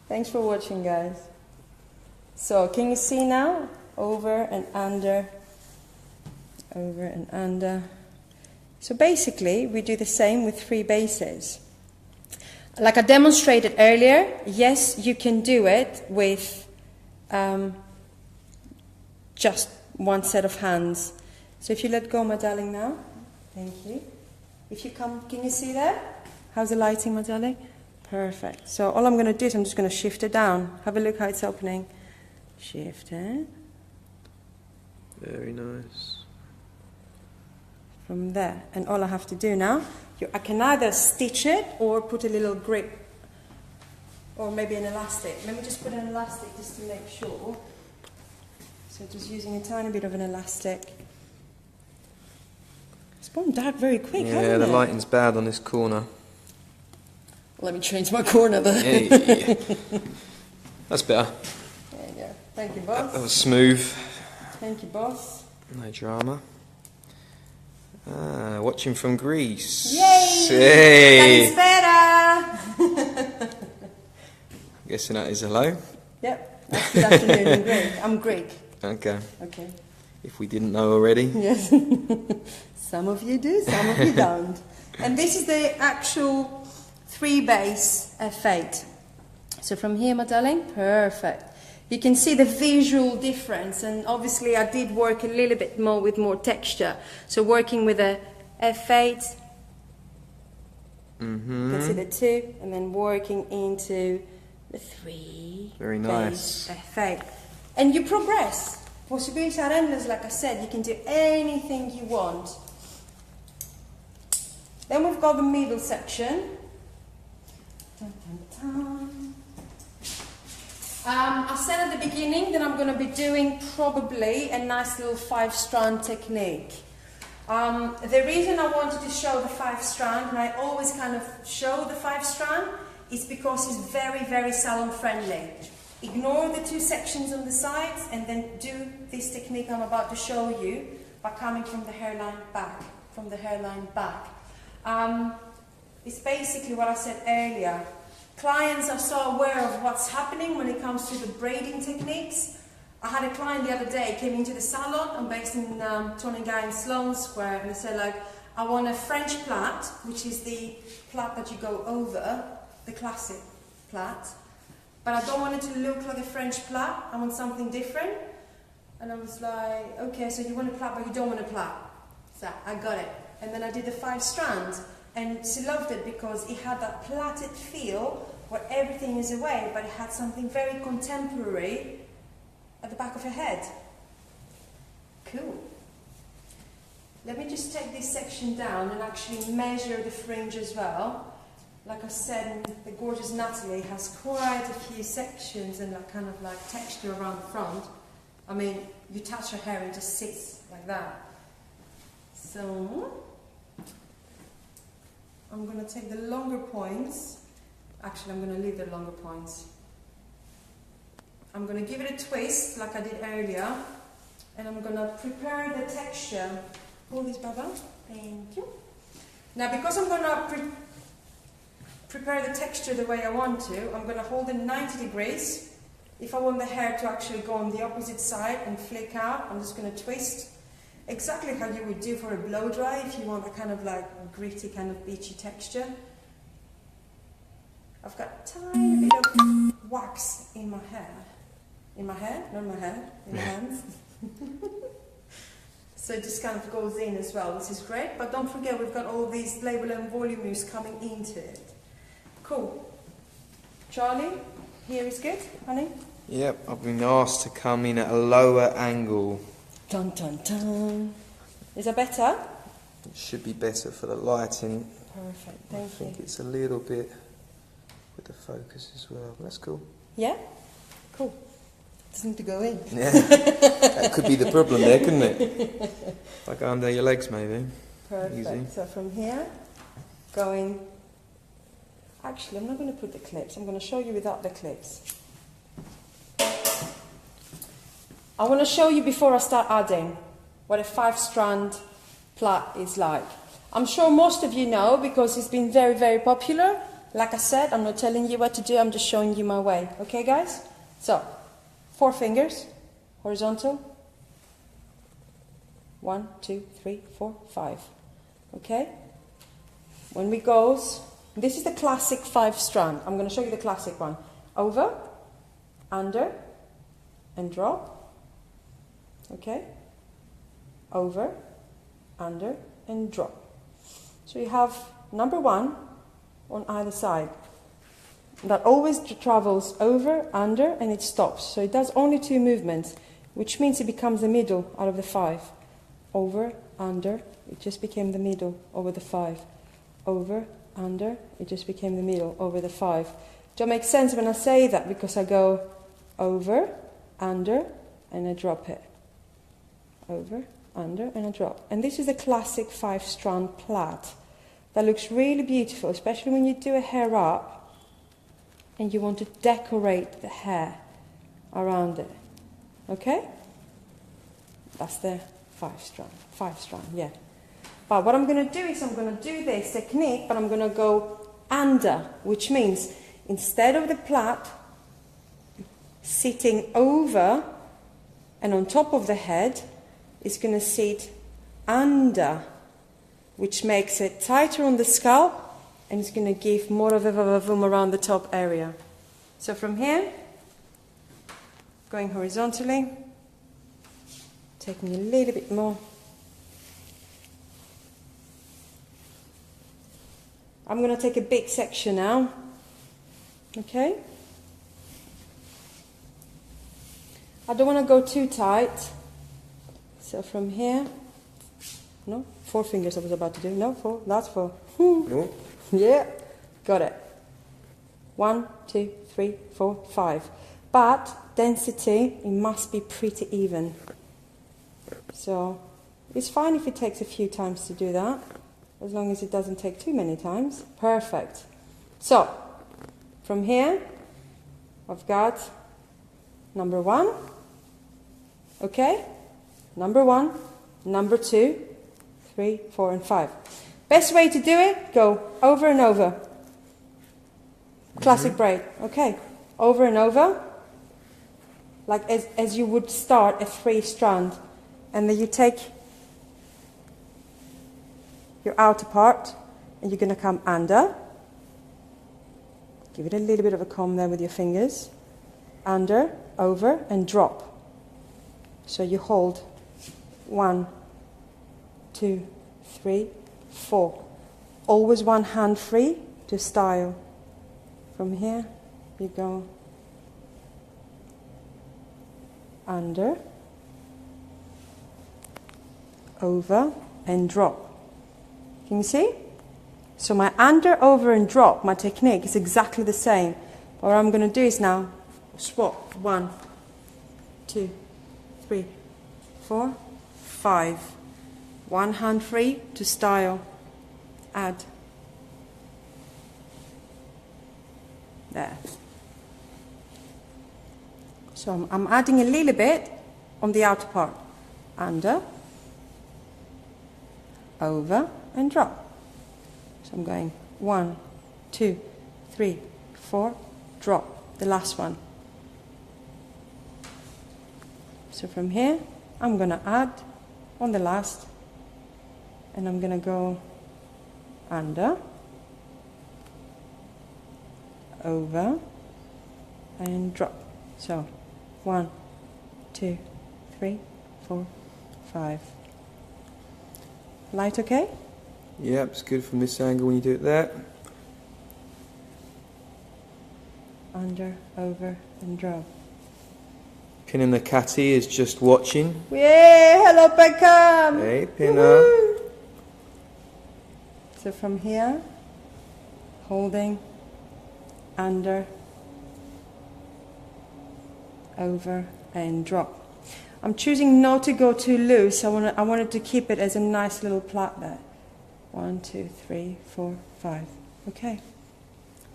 Thanks for watching, guys. So, can you see now? Over and under. Over and under. So basically, we do the same with 3 bases. Like I demonstrated earlier, yes, you can do it with just one set of hands. So if you let go, my darling, now. Thank you. If you come, can you see that? How's the lighting, my darling? Perfect. So all I'm going to do is I'm just going to shift it down. Have a look how it's opening. Shift it. Very nice. From there. And all I have to do now, I can either stitch it or put a little grip or maybe an elastic. Let me just put an elastic just to make sure. So just using a tiny bit of an elastic. It's gone dark very quick, hasn't it? Yeah, the lighting's bad on this corner. Let me change my corner then. Hey. That's better. There you go. Thank you, boss. That was smooth. Thank you, boss. No drama. Watching from Greece. Yay! Hey! Kalispera! Guessing that is hello. Yep. That's good afternoon in Greek. I'm Greek. Okay. Okay. If we didn't know already. Yes. Some of you do, some of you don't. And this is the actual 3 base F8. So from here, my darling, perfect. You can see the visual difference, and obviously I did work a little bit more with more texture. So working with a F8, you can see the 2, and then working into the 3 Very base nice. F8. And you progress. Possibilities are endless, like I said. You can do anything you want. Then we've got the middle section. Dun, dun, dun. I said at the beginning that I'm going to be doing probably a nice little 5-strand technique. The reason I wanted to show the 5-strand, and I always kind of show the 5-strand, is because it's very, very salon friendly. Ignore the 2 sections on the sides and then do this technique I'm about to show you by coming from the hairline back. It's basically what I said earlier. Clients are so aware of what's happening when it comes to the braiding techniques. I had a client the other day, came into the salon. I'm based in Tonninga in Sloane Square, and they said, like, I want a French plait, which is the plait that you go over, the classic plait, but I don't want it to look like a French plait. I want something different. And I was like, okay, so you want a plait, but you don't want a plait. So I got it. And then I did the 5 strands, and she loved it because it had that plaited feel where everything is away, but it had something very contemporary at the back of her head. Cool. Let me just take this section down and actually measure the fringe as well. Like I said, the gorgeous Natalie has quite a few sections and that kind of like texture around the front. I mean, you touch her hair and it just sits like that. So I'm going to take the longer points. Actually, I'm going to leave the longer points. I'm going to give it a twist like I did earlier, and I'm going to prepare the texture. Pull this, Baba. Thank you. Now, because I'm going to prepare the texture the way I want to, I'm going to hold it 90 degrees. If I want the hair to actually go on the opposite side and flick out, I'm just going to twist. Exactly how you would do for a blow dry if you want a kind of like gritty, kind of beachy texture. I've got a tiny bit of wax in my hair. In my hair? Not my hair, in my hands. So it just kind of goes in as well, which is great. But don't forget, we've got all these label and volumes coming into it. Cool. Charlie, here is good, honey? Yep, I've been asked to come in at a lower angle. Dun dun dun. Is that better? It should be better for the lighting. Perfect, thank you. I think it's a little bit with the focus as well, but that's cool. Yeah? Cool. Doesn't need to go in. Yeah, that could be the problem there, couldn't it? Like under your legs, maybe. Perfect. Easy. So from here, going... Actually, I'm not going to put the clips. I'm going to show you without the clips. I want to show you before I start adding what a 5-strand plait is like. I'm sure most of you know because it's been very, very popular. Like I said, I'm not telling you what to do, I'm just showing you my way. Okay, guys? So, 4 fingers, horizontal. 1, 2, 3, 4, 5. Okay? When we goes, this is the classic 5-strand. I'm going to show you the classic one. Over, under, and drop. Okay? Over, under, and drop. So you have number 1 on either side. That always travels over, under, and it stops. So it does only 2 movements, which means it becomes the middle out of the 5. Over, under, it just became the middle over the 5. Over, under, it just became the middle over the 5. Does it make sense when I say that? Because I go over, under, and I drop it. Over, under, and a drop. And this is the classic 5-strand plait that looks really beautiful, especially when you do a hair up and you want to decorate the hair around it. Okay? That's the 5-strand. 5-strand, yeah. But what I'm going to do is I'm going to do this technique, but I'm going to go under, which means instead of the plait sitting over and on top of the head, it's going to sit under, which makes it tighter on the scalp and it's going to give more of a vavoom around the top area. So from here, going horizontally, taking a little bit more. I'm going to take a big section now. Okay? I don't want to go too tight. So from here, no, 4 fingers I was about to do. No, 4, that's 4. No. Yeah, got it. 1, 2, 3, 4, 5. But density, it must be pretty even. So it's fine if it takes a few times to do that, as long as it doesn't take too many times. Perfect. So from here, I've got number 1, okay? Number 1, number 2, 3, 4, and 5. Best way to do it, go over and over. Classic braid, okay? Over and over, like as you would start a 3 strand. And then you take your outer part and you're going to come under. Give it a little bit of a comb there with your fingers. Under, over, and drop. So you hold 1, 2, 3, 4. Always one hand free to style. From here, you go under, over, and drop. Can you see? So my under, over, and drop, my technique is exactly the same. What I'm going to do is now swap 1, 2, 3, 4, 5. One hand free to style. Add. There. So I'm adding a little bit on the outer part. Under, over, and drop. So I'm going 1, 2, 3, 4, drop. The last one. So from here, I'm going to add on the last, and I'm going to go under, over, and drop. So 1, 2, 3, 4, 5. Light okay? Yep, it's good from this angle when you do it there. Under, over, and drop. Pinner the Catty is just watching. Yay! Hello, Beckham! Hey, Pinner. Woo-hoo. So from here, holding, under, over, and drop. I'm choosing not to go too loose. I wanted to keep it as a nice little plait there. 1, 2, 3, 4, 5. Okay.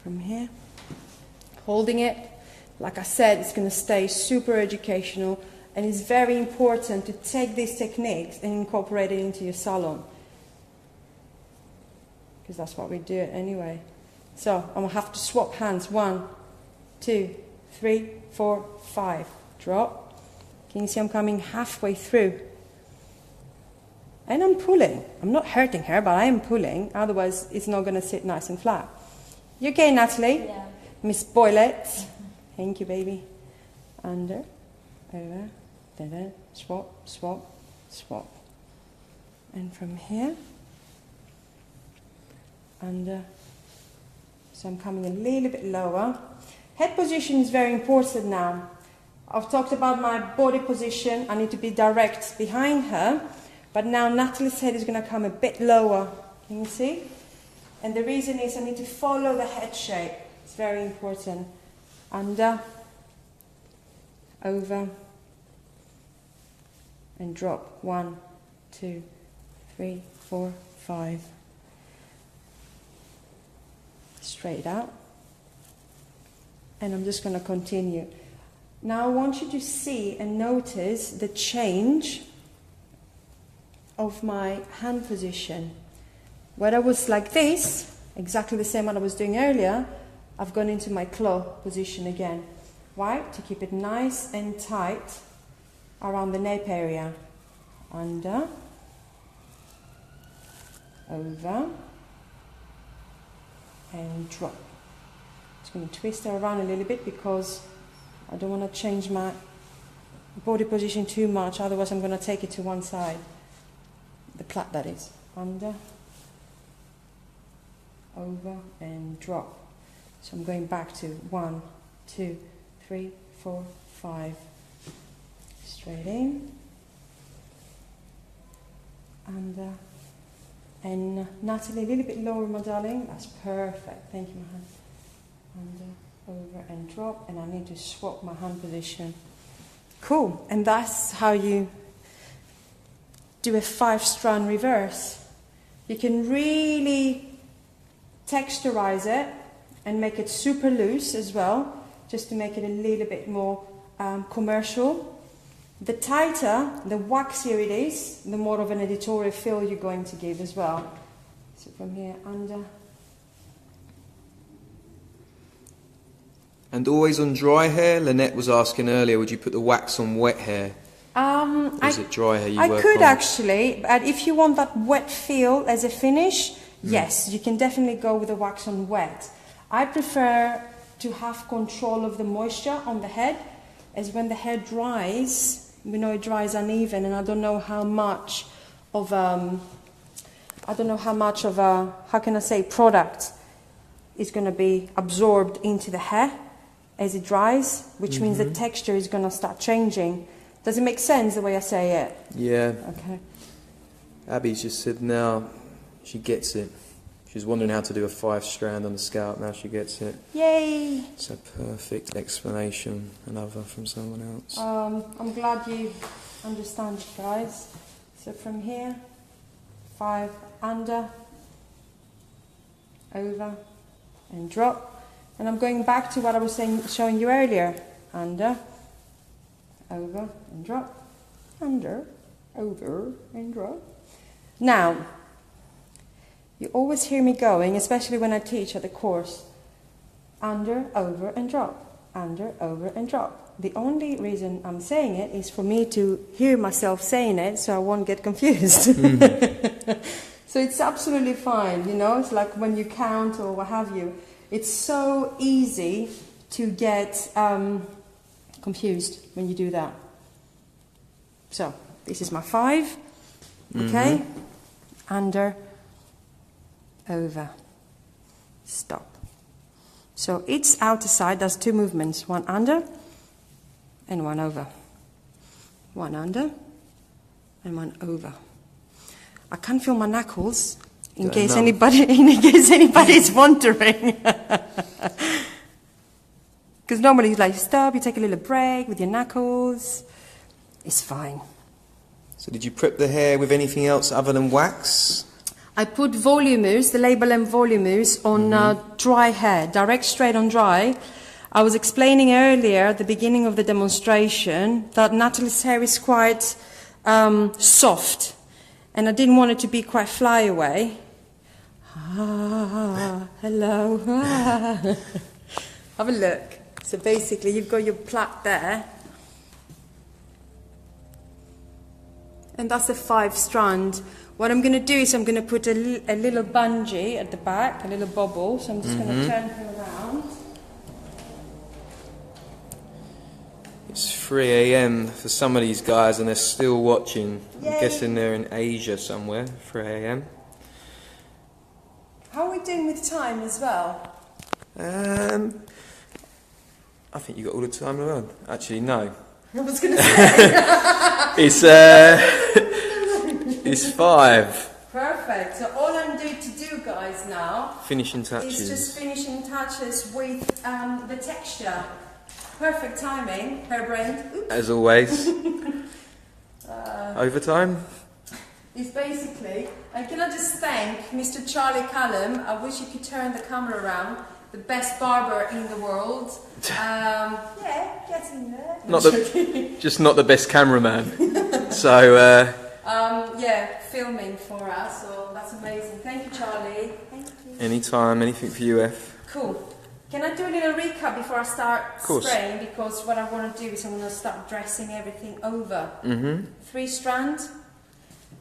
From here, holding it. Like I said, it's going to stay super educational, and it's very important to take these techniques and incorporate it into your salon, because that's what we do anyway. So I'm going to have to swap hands. 1, 2, 3, 4, 5. Drop. Can you see I'm coming halfway through? And I'm pulling. I'm not hurting her, but I am pulling. Otherwise, it's not going to sit nice and flat. You okay, Natalie? Yeah. Miss Boylett. Thank you, baby. Under, over, da-da, swap, swap, swap. And from here, under. So I'm coming a little bit lower. Head position is very important now. I've talked about my body position. I need to be direct behind her. But now Natalie's head is going to come a bit lower. Can you see? And the reason is I need to follow the head shape. It's very important. Under, over, and drop. 1, 2, 3, 4, 5. Straight out. And I'm just going to continue. Now I want you to see and notice the change of my hand position. Where I was like this, exactly the same what I was doing earlier, I've gone into my claw position again. Why? To keep it nice and tight around the nape area. Under, over, and drop. Just going to twist her around a little bit because I don't want to change my body position too much, otherwise I'm going to take it to one side. The plait, that is. Under, over, and drop. So I'm going back to 1, 2, 3, 4, 5. Straight in. Under. And Natalie, a little bit lower, my darling. That's perfect. Thank you, my hand. under, over and drop, and I need to swap my hand position. Cool, and that's how you do a 5-strand reverse. You can really texturize it and make it super loose as well, just to make it a little bit more commercial. The tighter, the waxier it is, the more of an editorial feel you're going to give as well. So from here, under. And always on dry hair? Lynette was asking earlier, would you put the wax on wet hair? Or is it dry hair you work on? I could actually, but if you want that wet feel as a finish, yes, you can definitely go with the wax on wet. I prefer to have control of the moisture on the head, as when the hair dries, we know it dries uneven, and I don't know how much of how can I say, product is going to be absorbed into the hair as it dries, which means the texture is going to start changing. Does it make sense the way I say it? Yeah. Okay. Abby's just said now she gets it. She's wondering how to do a 5-strand on the scalp. Now she gets it. Yay! It's a perfect explanation. Another from someone else. I'm glad you understand, guys. So from here, 5 under, over, and drop. And I'm going back to what I was showing you earlier. Under, over, and drop. Under, over, and drop. Now, you always hear me going, especially when I teach at the course. Under, over, and drop. Under, over, and drop. The only reason I'm saying it is for me to hear myself saying it, so I won't get confused. So it's absolutely fine, you know, it's like when you count or what have you. It's so easy to get confused when you do that. So, this is my 5, okay? Under, over, stop. So each outer side does 2 movements, 1 under and 1 over. 1 under and 1 over. I can't feel my knuckles in case anybody's wondering. Because normally you like stop, you take a little break with your knuckles. It's fine. So did you prep the hair with anything else other than wax? I put volumers, the Label M volumers, on dry hair, direct straight on dry. I was explaining earlier at the beginning of the demonstration that Natalie's hair is quite soft, and I didn't want it to be quite flyaway. Hello. Have a look. So basically you've got your plait there, and that's a 5-strand. What I'm going to do is I'm going to put a little bungee at the back, a little bobble, so I'm just going to turn her around. It's 3 a.m. for some of these guys and they're still watching. Yay. I'm guessing they're in Asia somewhere, 3 a.m. How are we doing with time as well? I think you got all the time in the world. Actually, no. I was going to say. It's 5. Perfect. So all I'm due to do, guys, now Finishing touches. is just finishing touches with the texture. Perfect timing, Hairbrained. Oops. As always. Overtime? It's basically, and can I just thank Mr. Charlie Callum, I wish you could turn the camera around, the best barber in the world. Yeah, get in there. Just not the best cameraman. So, yeah, filming for us, so that's amazing. Thank you, Charlie. Thank you. anytime, anything for you, F. Cool. Can I do a little recap before I start spraying? Because what I want to do is I want to start dressing everything over. 3 strand,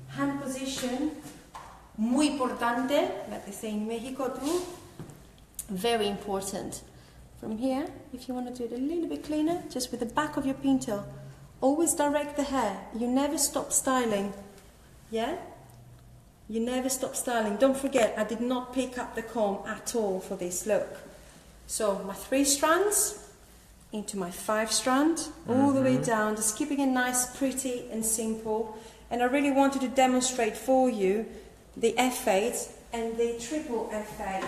hand position, muy importante, like they say in Mexico too. Very important. From here, if you want to do it a little bit cleaner, just with the back of your pintail, always direct the hair. You never stop styling. Yeah? You never stop styling. Don't forget, I did not pick up the comb at all for this look. So my 3 strands into my 5 strand, all the way down, just keeping it nice, pretty and simple. And I really wanted to demonstrate for you the F8 and the triple F8.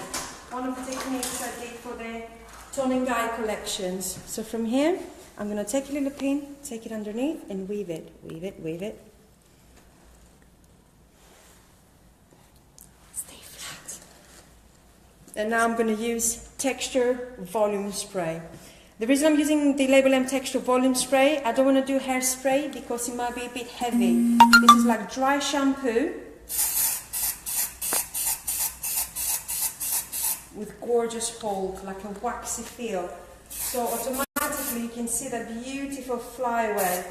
One of the techniques I did for the Tone & Guy collections. So from here, I'm going to take a little pin, take it underneath and weave it, weave it, weave it. Stay flat. And now I'm going to use Texture Volume Spray. The reason I'm using the Label M Texture Volume Spray, I don't want to do hairspray because it might be a bit heavy. This is like dry shampoo with gorgeous hold, like a waxy feel. So automatically you can see that beautiful flyaway.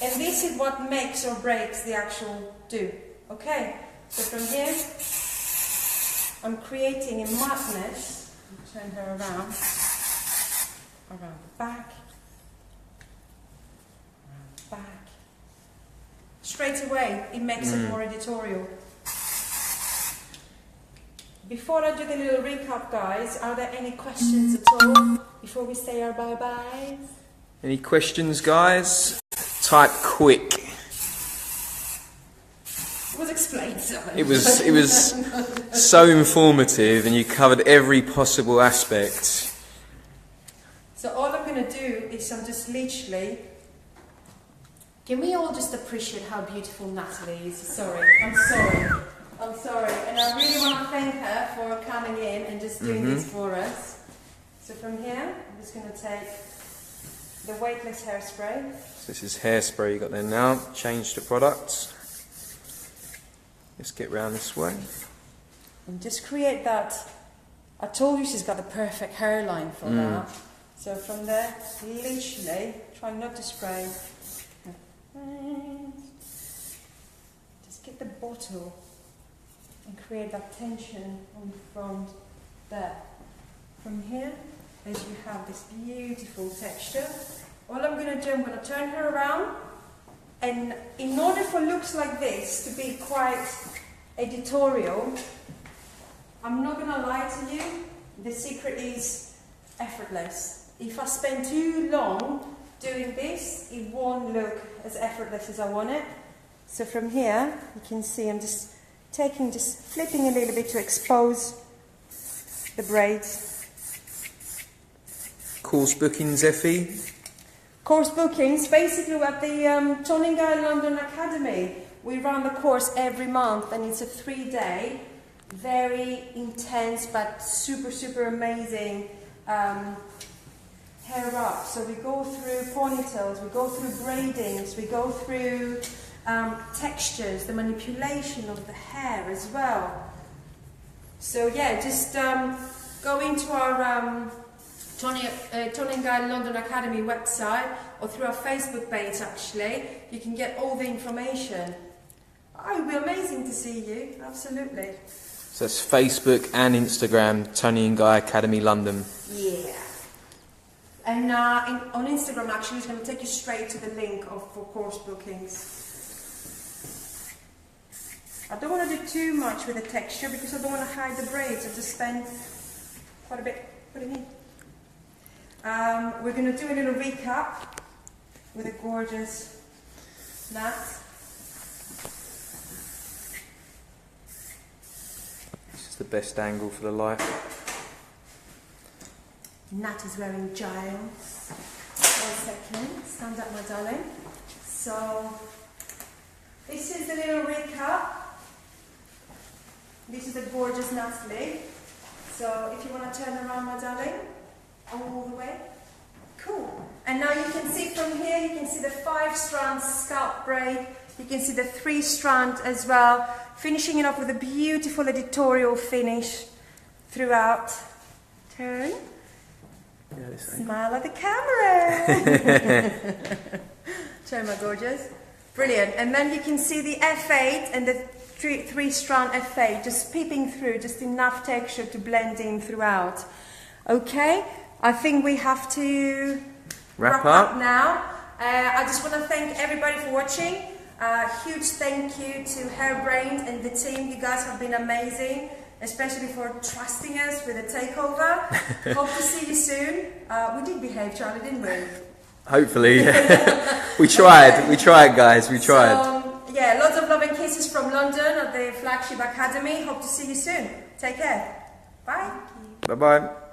And this is what makes or breaks the actual do. Okay, so from here, I'm creating a madness. Turn her around the back, around the back. Straight away, it makes it more editorial. Before I do the little recap, guys, are there any questions at all before we say our bye-byes? Any questions, guys? Type quick. It was explained, so It was so informative, and you covered every possible aspect. So all I'm going to do is I'm just literally... Can we all just appreciate how beautiful Natalie is? Sorry, I'm sorry. And I really want to thank her for coming in and just doing this for us. So from here, I'm just going to take the weightless hairspray. So this is hairspray you got there now. Change the product. Let's get round this way. And just create that. I told you she's got the perfect hairline for that. So from there, literally, try not to spray. Just get the bottle and create that tension on the front there. From here, as you have this beautiful texture, all I'm going to do, I'm going to turn her around, and in order for looks like this to be quite editorial, I'm not going to lie to you, the secret is effortless. If I spend too long doing this, it won't look as effortless as I want it. So from here, you can see I'm just flipping a little bit to expose the braids. Course bookings, Effie? Course bookings, basically at the Tone & Guy London Academy. We run the course every month, and it's a 3-day, very intense but super amazing hair up. So we go through ponytails, we go through braidings, we go through textures, the manipulation of the hair as well. So yeah, just go into our Tone & Guy London Academy website, or through our Facebook page actually. You can get all the information. Oh, it would be amazing to see you, absolutely. So that's Facebook and Instagram, Tone & Guy Academy London. Yeah. And on Instagram actually it's going to take you straight to the link for course bookings. I don't want to do too much with the texture because I don't want to hide the braids. I've just spent quite a bit putting in. We're going to do a little recap with a gorgeous Nat. This is the best angle for the light. Nat is wearing giles. 1 second, stand up my darling. So, this is the little recap. This is the gorgeous Natalie. So, if you want to turn around my darling, all the way. Cool. And now you can see from here, you can see the 5-strand scalp braid. You can see the 3-strand as well. Finishing it off with a beautiful editorial finish throughout. Turn. Smile at the camera. Turn, my gorgeous. Brilliant. And then you can see the F8 and the 3-strand F8 just peeping through, just enough texture to blend in throughout. Okay, I think we have to wrap up now. I just want to thank everybody for watching. Huge thank you to Hairbrained and the team. You guys have been amazing, especially for trusting us with a takeover. Hope to see you soon. We did behave, Charlie, didn't we? Hopefully. We tried guys, we tried. So, yeah, lots of love and kisses from London at the Flagship Academy. Hope to see you soon. Take care. Bye. Bye-bye.